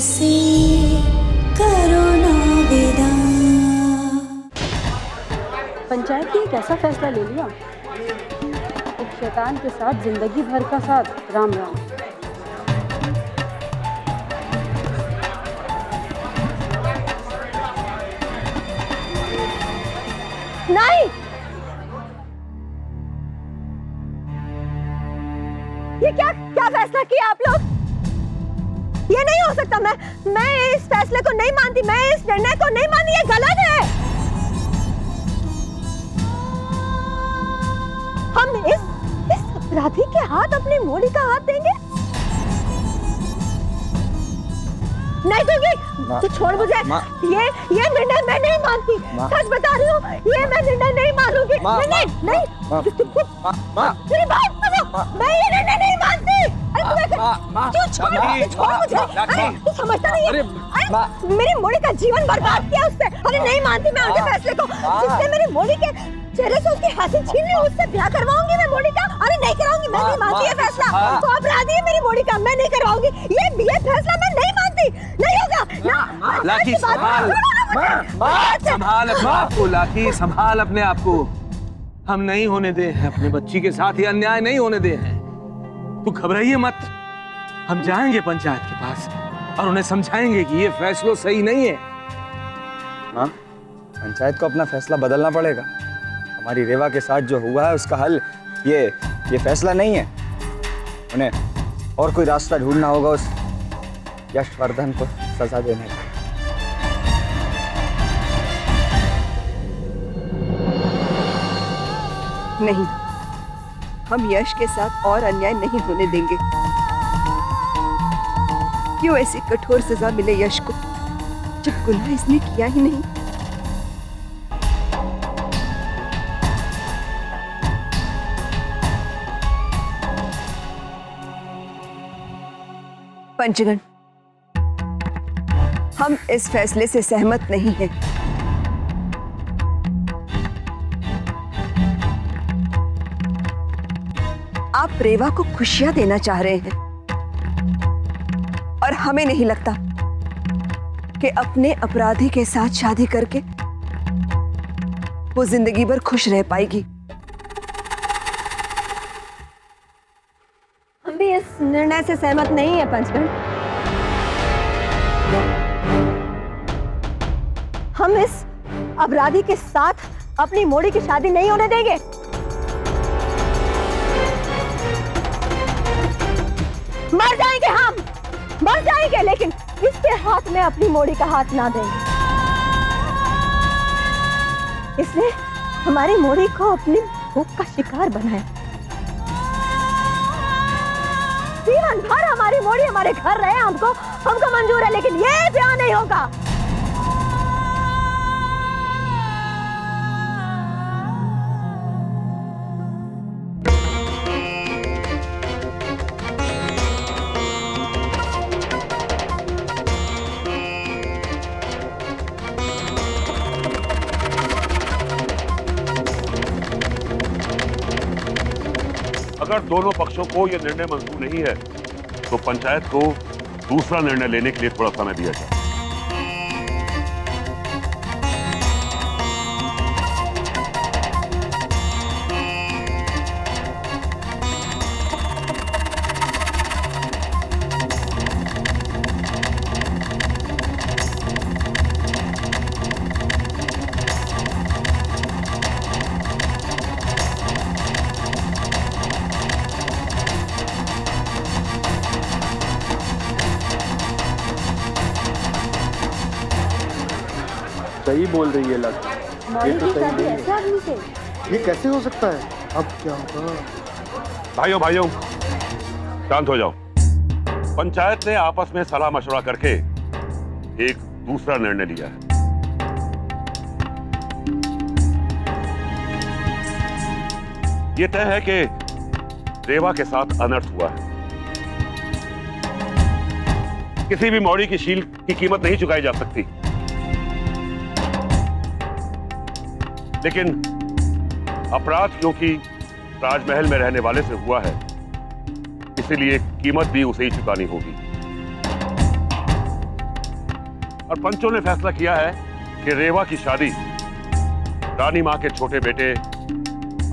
से करो ना विदा। पंचायत ने एक ऐसा फैसला ले लिया, एक शैतान के साथ जिंदगी भर का साथ। राम राम। नहीं, ये क्या क्या फैसला किया आप लोग? ये नहीं हो सकता। मैं इस फैसले को नहीं मानती, मैं इस निर्णय को नहीं मानती। ये गलत है। हम इस अपराधी के हाथ अपनी मोड़ी का हाथ देंगे? नहीं दूंगी। तो छोड़ मुझे। ये निर्णय मैं नहीं मानती। सच बता रही हूँ, ये मैं निर्णय नहीं मानूंगी। नहीं। मेरी बात सुनो, मैं ये निर्णय नहीं मानती। तू छोड़ मुझे। अरे तू समझता नहीं है। अरे मेरी मोड़ी का जीवन बर्बाद किया उससे। अरे नहीं मानती मैं उनके फैसले को। जिसने मेरी मोड़ी के चेहरे से उसकी हंसी छीन ली, उससे ब्याह करवाऊंगी मैं मोड़ी का। अरे नहीं कराऊंगी, मैं नहीं मानती ये फैसला। तो अपराधी है मेरी मोड़ी का, मैं नहीं करवाऊंगी। ये फैसला मैं नहीं मानती। नहीं होगा ना। लाकी संभाल, संभाल अपने आप को। लाकी संभाल अपने आप को। हम नहीं होने दे हैं अपने बच्ची के साथ, ये अन्याय नहीं होने दे हैं। तू घबराइए मत। हम जाएंगे पंचायत के पास और उन्हें समझाएंगे कि ये फैसला सही नहीं है। माँ, पंचायत को अपना फैसला बदलना पड़ेगा। हमारी रेवा के साथ जो हुआ है उसका हल ये फैसला नहीं है। उन्हें और कोई रास्ता ढूंढना होगा उस यशवर्धन को सजा देने का। नहीं, हम यश के साथ और अन्याय नहीं होने देंगे। क्यों ऐसी कठोर सजा मिले यश को जब गुनाह इसने किया ही नहीं? पंचगण, हम इस फैसले से सहमत नहीं हैं। आप रेवा को खुशियां देना चाह रहे हैं और हमें नहीं लगता कि अपने अपराधी के साथ शादी करके वो जिंदगी भर खुश रह पाएगी। हम भी इस निर्णय से सहमत नहीं है पंचगण। हम इस अपराधी के साथ अपनी मोड़ी की शादी नहीं होने देंगे। मर जाएंगे हम, मर जाएंगे, लेकिन इसके हाथ में अपनी मोड़ी का हाथ ना देंगे। इसने हमारी मोड़ी को अपनी भूख का शिकार बनाया। जीवन भर हमारी मोड़ी हमारे घर रहे, हमको मंजूर है, लेकिन ये ब्याह नहीं होगा। अगर दोनों पक्षों को यह निर्णय मंजूर नहीं है तो पंचायत को दूसरा निर्णय लेने के लिए थोड़ा समय दिया जाए। सही बोल रही है लकी, ये तो सही नहीं है। ये कैसे हो सकता है? अब क्या होगा? भाइयों शांत हो जाओ। पंचायत ने आपस में सलाह मशवरा करके एक दूसरा निर्णय लिया है। यह तय है कि रेवा के साथ अनर्थ हुआ है। किसी भी मौड़ी की शील की कीमत नहीं चुकाई जा सकती, लेकिन अपराध क्योंकि राजमहल में रहने वाले से हुआ है, इसीलिए कीमत भी उसे ही चुकानी होगी। और पंचों ने फैसला किया है कि रेवा की शादी रानी माँ के छोटे बेटे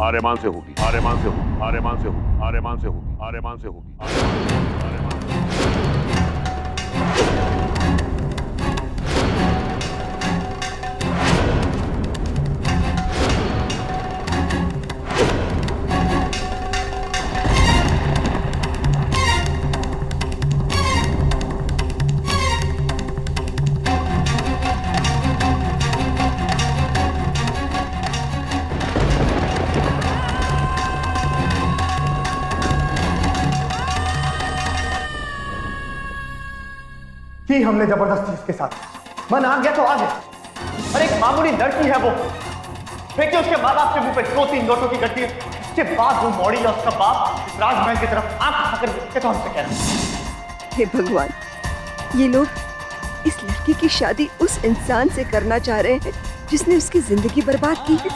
आर्यमान से होगी, आर्यमान से होगी, आर्यमान से होगी, आर्यमान से होगी, आर्यमान से होगी, आर्यमान से होगी। की हमने जबरदस्ती उसके साथ, मन आ गया तो आ गया। अरे एक मामूली लड़की है वो, देखिए उसके माँ बाप के मुंह पे 2-3 नोटों की गड्डी है, उसके बाद वो मौड़ी या उसका बाप राजमहल की तरफ आंख उठाकर देखते तो हमसे कह रहा है। हे भगवान, ये लोग इस लड़की की शादी उस इंसान से करना चाह रहे हैं जिसने उसकी जिंदगी बर्बाद की है।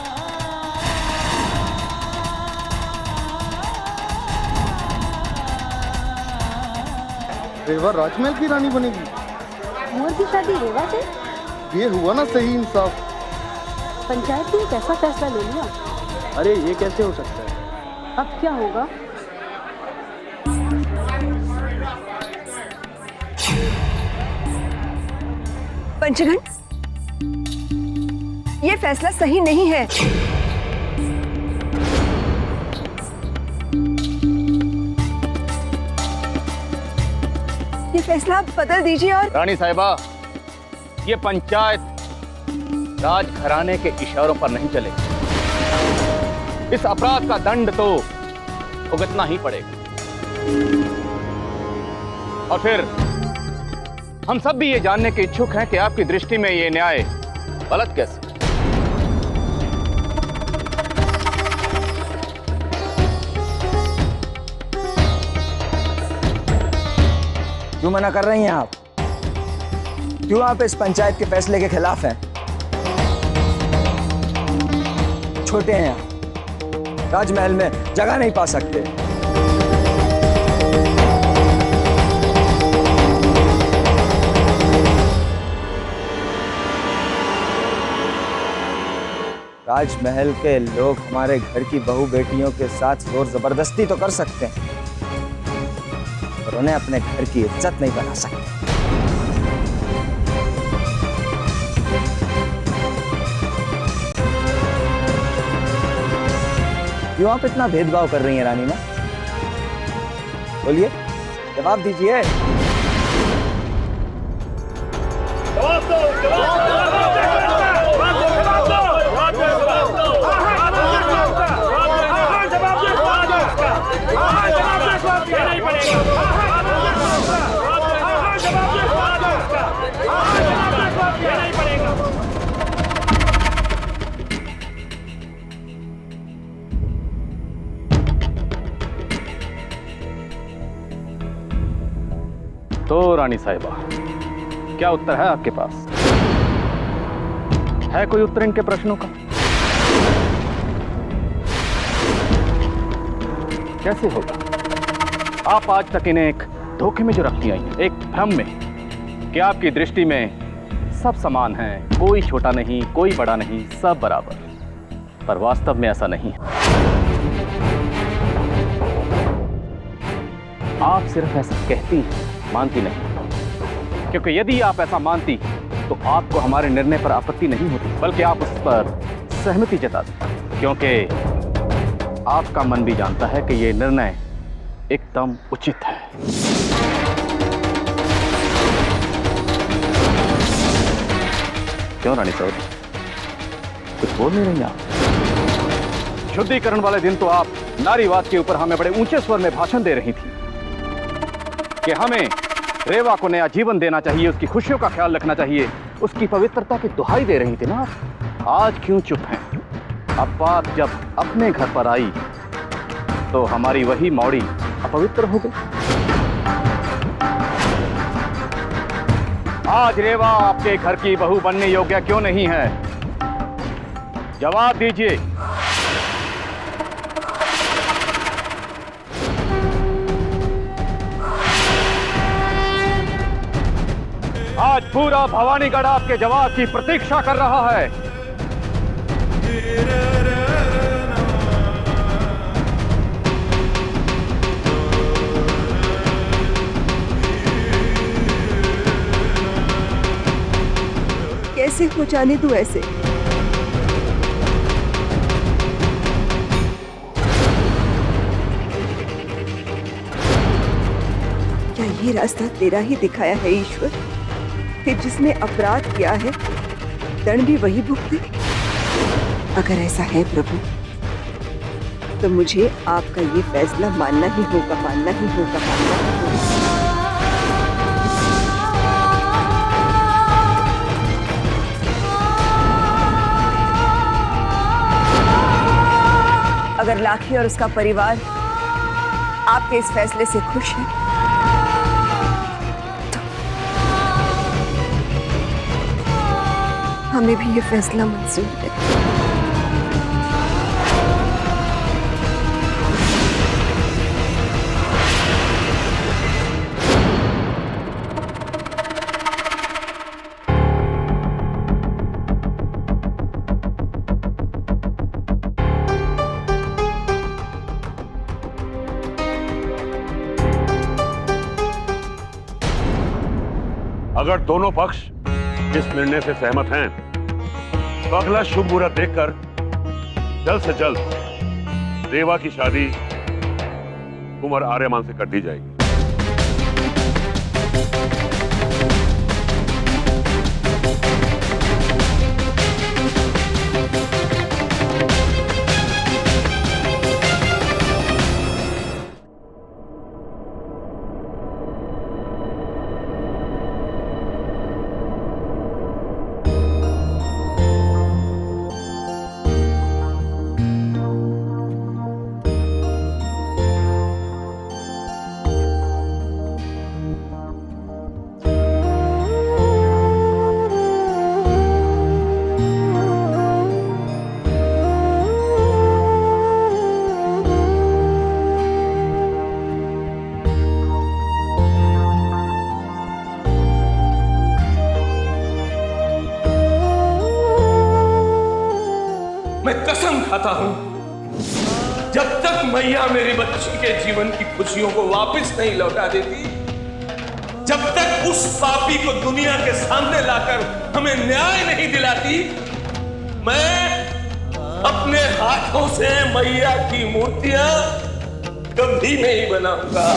रेवा राजमहल की रानी बनेगी? मोर की शादी रेवा से? ये हुआ ना सही इंसाफ। पंचायत ने एक ऐसा फैसला ले लिया। अरे ये कैसे हो सकता है? अब क्या होगा? पंचगण, ये फैसला सही नहीं है। ये फैसला आप बदल दीजिए। और रानी साहिबा, ये पंचायत राजघराने के इशारों पर नहीं चलेगी। इस अपराध का दंड तो भुगतना ही पड़ेगा। और फिर हम सब भी ये जानने के इच्छुक हैं कि आपकी दृष्टि में ये न्याय गलत कैसे? क्यों मना कर रही हैं आप? क्यों आप इस पंचायत के फैसले के खिलाफ हैं? छोटे हैं आप, राजमहल में जगह नहीं पा सकते। राजमहल के लोग हमारे घर की बहू बेटियों के साथ जोर जबरदस्ती तो कर सकते हैं, पर उन्हें अपने घर की इज्जत नहीं बना सकते। क्यों आप इतना भेदभाव कर रही हैं रानी मां? बोलिए, जवाब दीजिए। तो रानी साहिबा, क्या उत्तर है आपके पास? है कोई उत्तर इनके प्रश्नों का? कैसे होगा? आप आज तक इन्हें एक धोखे में जो रखती आई हैं, एक भ्रम में कि आपकी दृष्टि में सब समान हैं, कोई छोटा नहीं, कोई बड़ा नहीं, सब बराबर। पर वास्तव में ऐसा नहीं है। आप सिर्फ ऐसा कहती हैं, मानती नहीं। क्योंकि यदि आप ऐसा मानती तो आपको हमारे निर्णय पर आपत्ति नहीं होती, बल्कि आप उस पर सहमति जताती। क्योंकि आपका मन भी जानता है कि यह निर्णय एकदम उचित है। क्यों रानी साहब, कुछ बोल नहीं रही आप? शुद्धिकरण वाले दिन तो आप नारीवाद के ऊपर हमें बड़े ऊंचे स्वर में भाषण दे रही थी कि हमें रेवा को नया जीवन देना चाहिए, उसकी खुशियों का ख्याल रखना चाहिए, उसकी पवित्रता की दुहाई दे रही थी ना आप। आज क्यों चुप हैं? अब बात जब अपने घर पर आई तो हमारी वही मौड़ी अपवित्र हो गई। आज रेवा आपके घर की बहू बनने योग्य क्यों नहीं है? जवाब दीजिए। आज पूरा भवानीगढ़ आपके जवाब की प्रतीक्षा कर रहा है। कैसे हो जाने दूं ऐसे? क्या ये रास्ता तेरा ही दिखाया है ईश्वर, कि जिसने अपराध किया है दंड भी वही भुगते? अगर ऐसा है प्रभु, तो मुझे आपका ये फैसला मानना ही होगा, मानना ही होगा, मानना ही होगा। अगर लाखी और उसका परिवार आपके इस फैसले से खुश है, तो हमें भी ये फैसला मंजूर है। अगर दोनों पक्ष इस निर्णय से सहमत हैं, तो अगला शुभ मुहूर्त देखकर जल्द से जल्द रेवा की शादी कुंवर आर्यमान से कर दी जाएगी। मैं कसम खाता हूं, जब तक मैया मेरी बच्ची के जीवन की खुशियों को वापस नहीं लौटा देती, जब तक उस पापी को दुनिया के सामने लाकर हमें न्याय नहीं दिलाती, मैं अपने हाथों से मैया की मूर्तियां कभी नहीं बनाऊंगा।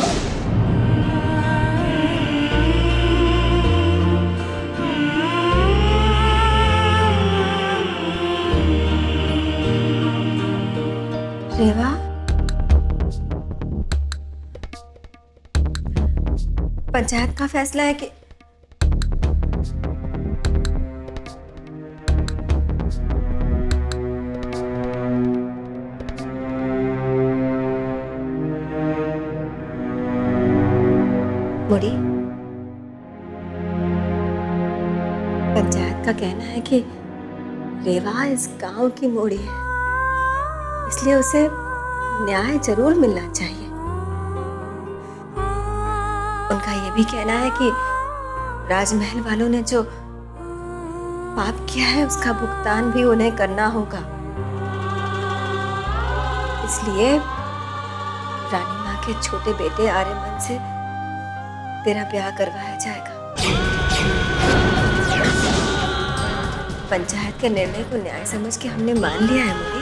रेवा, पंचायत का फैसला है कि मुड़ी, पंचायत का कहना है कि रेवा इस गांव की मोड़ी है, इसलिए उसे न्याय जरूर मिलना चाहिए। उनका यह भी कहना है कि राजमहल वालों ने जो पाप किया है उसका भुगतान भी उन्हें करना होगा। इसलिए रानी माँ के छोटे बेटे आर्यमन से तेरा ब्याह करवाया जाएगा। पंचायत के निर्णय को न्याय समझ के हमने मान लिया है मोदी।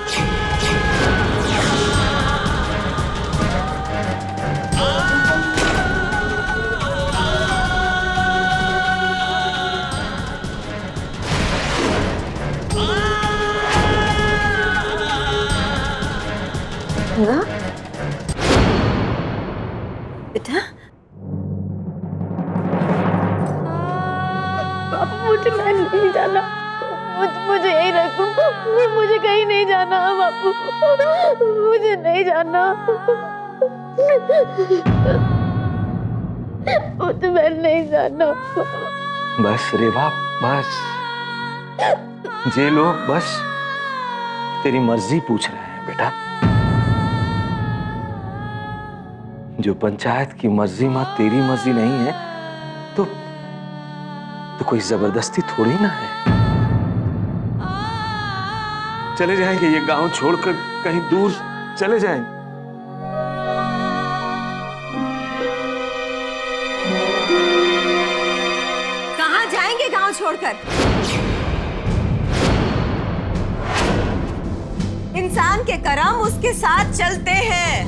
बेटा, मुझे मैं नहीं जाना, मुझे यही रखो, मुझे कहीं नहीं जाना बापू, मुझे नहीं जाना, मुझे मैं नहीं जाना। बस रेवा, बस ये लोग बस तेरी मर्जी पूछ रहे हैं बेटा। जो पंचायत की मर्जी मां तेरी मर्जी नहीं है, तो कोई जबरदस्ती थोड़ी ना है। चले जाएंगे, ये गांव छोड़कर कहीं दूर चले जाएंगे। कहाँ जाएंगे गांव छोड़कर? इंसान के कर्म उसके साथ चलते हैं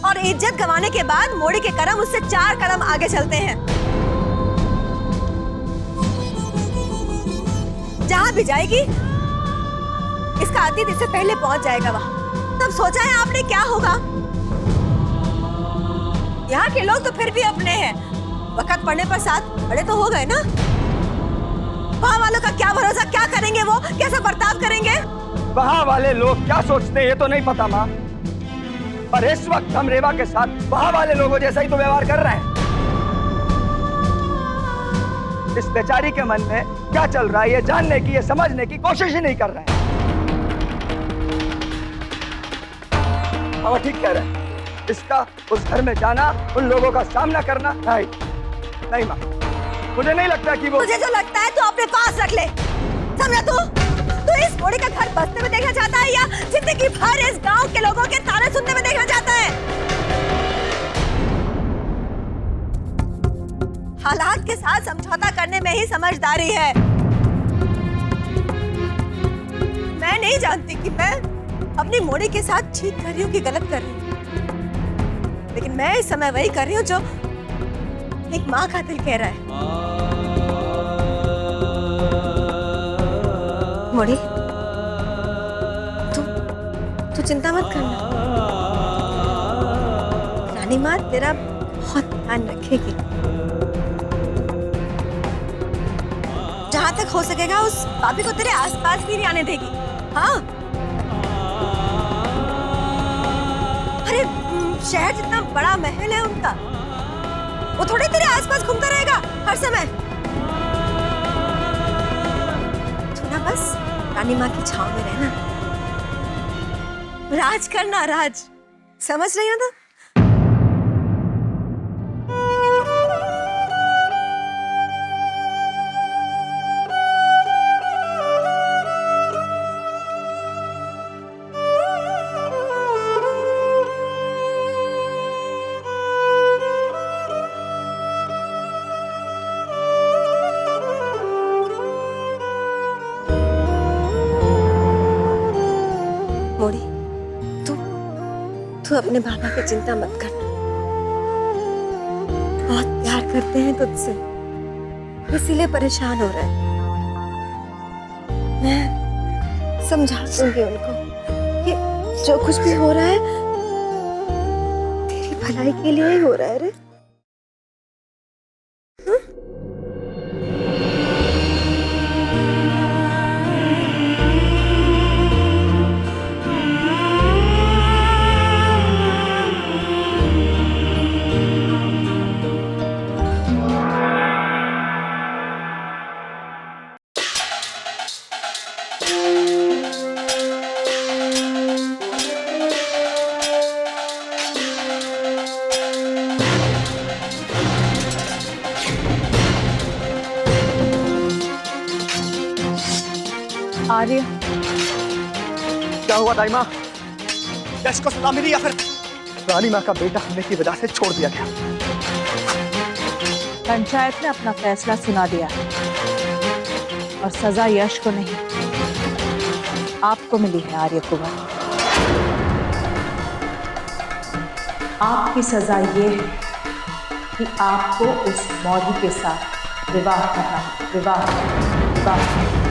और इज्जत गंवाने के बाद मोड़ी के कर्म उससे 4 कदम आगे चलते हैं। जहां भी जाएगी इसका अतीत इससे पहले पहुंच जाएगा वहां। तब सोचा है आपने क्या होगा? यहाँ के लोग तो फिर भी अपने हैं, वक्त पड़ने पर साथ खड़े तो हो गए ना। वहाँ वालों का क्या भरोसा, क्या करेंगे वो, कैसा बर्ताव करेंगे? वहाँ वाले लोग क्या सोचते हैं ये तो नहीं पता माँ, पर इस वक्त हम रेवा के साथ वहाँ वाले लोगों जैसा ही तो व्यवहार कर रहे हैं। इस बेचारी के मन में क्या चल रहा है ये जानने की, ये समझने की कोशिश ही नहीं कर रहे हैं। अब ठीक कह रहे हैं, इसका उस घर में जाना, उन लोगों का सामना करना नहीं माँ, मुझे नहीं लगता कि वो। मुझे जो लगता है तो अपने पास रख ले, समझा तू? तू इस मोड़ी का घर बसते में देखना चाहता है या जिंदगी भर इस गांव के लोगों के ताने सुनने में देखना चाहता है? हालात के साथ समझौता करने में ही समझदारी है। मैं नहीं जानती कि मैं अपनी मोड़ी के साथ ठीक कर रही हूँ कि गलत कर रही हूँ, लेकिन मैं इस समय वही कर रही हूँ जो एक माँ का दिल कह रहा है। मोड़ी, तू चिंता मत करना, रानी माँ तेरा बहुत ध्यान रखेगी। जहां तक हो सकेगा उस भाभी को तेरे आसपास भी नहीं आने देगी। हाँ, अरे शहर जितना बड़ा महल है उनका, वो थोड़े तेरे आसपास घूमता रहेगा हर समय। तू ना बस रानी माँ की छांव में रहना, राज करना, राज, समझ रही हो ना? मोड़ी, तू अपने बाबा की चिंता मत कर, बहुत प्यार करते हैं तुझसे, इसीलिए परेशान हो रहे हैं। मैं समझा दूंगी उनको कि जो कुछ भी हो रहा है तेरी भलाई के लिए ही हो रहा है रे। आर्य, क्या हुआ दाई माँ? यश को सलाह मिली या फिर रानी माँ का बेटा होने की वजह से छोड़ दिया गया? पंचायत ने अपना फैसला सुना दिया और सजा यश को नहीं, आपको मिली है आर्य कुमार। आपकी सजा ये है कि आपको उस मौली के साथ विवाह करना, विवाह।